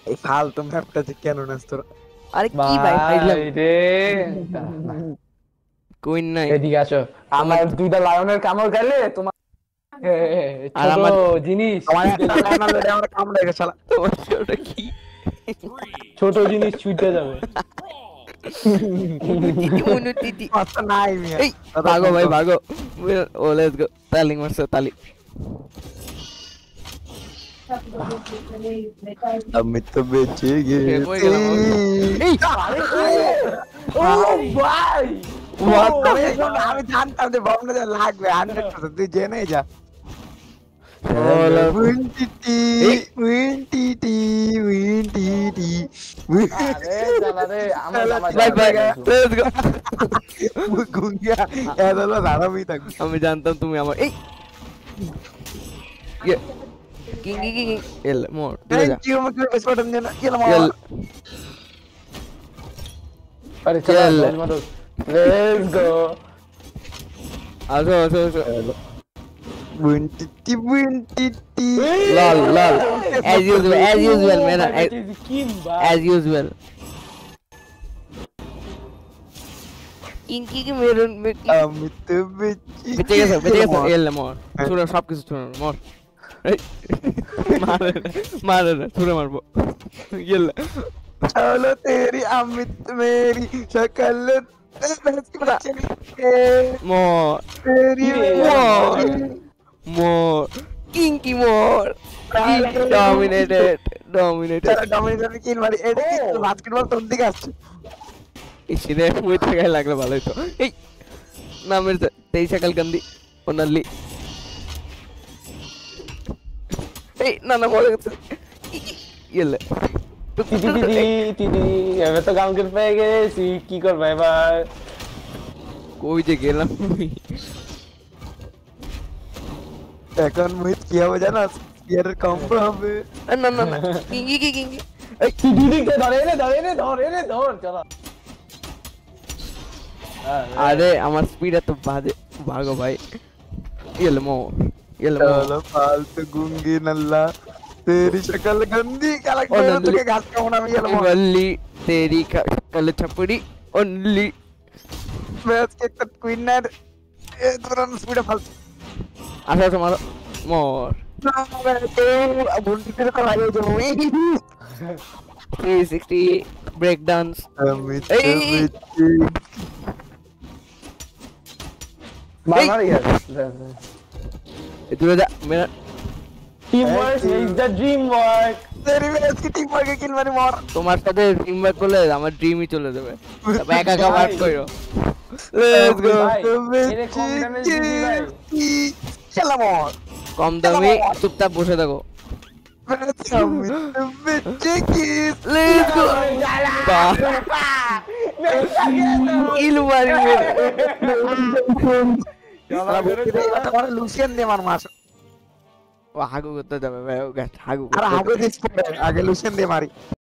এই ফালতু ম্যাপটা যে কেন নাস তোরা? আরে কি ভাই ফাইলাম ভাই রে কুইন নাই এদিকে আসো তোমার আমার দুইটা লায়নের কামড় খাইলে তোমার আর ছোট আমার জিনিস আমার একটা লায়ন অলরেডি আমার কামড়ে গেছে শালা। তোমার ওটা কি ছোট জিনিস ছুটে যাবে অনুতিতি মাথা নাই মিয়া। এই ভাগো ভাই ভাগো ও লেটস গো তালি মারছে তালি আমি তো বেঁচে কই গেলাম গেছি। এই ও ভাই আমি জানতাম যে বমটা লাগবে 100%, তুই জেনে যা। ওলা উইনটিটি এই উইনটিটি উইনটিটি আরে জানা রে আমার জামা বাই বাই লেটস গো গুঙ্গিয়া এদলো দাঁড়াবি থাকবি। আমি জানতাম তুমি আমার এই ইয়ে কিং কিং কিং এল মোর দূরে যা থ্যাংক ইউ আমাকে বেশ বাটন দেন কেন এল আরে চল। চল লেটস গো আসো আসো আসো উইনটিটি উইনটিটি লাল লাল as usual मेरा king as usual king king maroon আমি তো বেঁচে গেছো এল মোর ছুড়ে সবকিছু ছুড়ে মোর এই মারে মারে ছুড়ে মারবো এল চলো তেরি अमित मेरी शक्ल মোর तेरी মোর মোর কিং কি মোর ডমিনেটেড चलो डोमिनेटर किल मारी এটা কি বাস্কেটবল তোর দিকে আসছে ইসিরে মুই থাকাই লাগলে ভালোই তো এই না মেরে তেই সকাল গন্দি ওনালি এই না না মরে গেছে ইয়েলে তিতি এবার তো গান করে পেয়ে গেছি কি করবে এবার কই যে গেলাম এখন মুই কি হবে জানাস ইয়ার কম হবে না না না কিঙ্গি কিঙ্গি এই তিতিকে ধর চলো আরে আমার স্পিড এত বাজে ভাগো ভাই ইয়েলে মো चलो फालतू गूंगी नल्ला तेरी शक्ल गंदी काला ओ के नल्ली। तुके घास का होना भी ये वल्ली तेरी कल छपड़ी ओनली मैच के तक क्वीनर ये तुरंत स्पीड फालतू आशा तुम्हारा मोर ना मैं तो अब उनकी तरफ कराए जो हुई 360 ब्रेक डांस अमित Hey. মার ইয়ার इधर जा मेरा team work is the dream work तेरी मैच की टीम पर के किल मारी मार তোমার সাথে টিম ওয়ার্ক করলে আমার ড্রিমই চলে যাবে তবে একা একা ওয়ার্ক করো লেটস গো ভাই এরে কম ড্যামেজ দিবি ভাই चला मार কম দামি চুপচাপ বসে থাকো अमित बच्चे की লেটস গো কিল মারি তোমার লুসিয়ান দে মার মাস ও হাগু করতে যাবে ভাই ও গাছ হাগু আর আগে দিস আগে লুসিয়ান দে মারি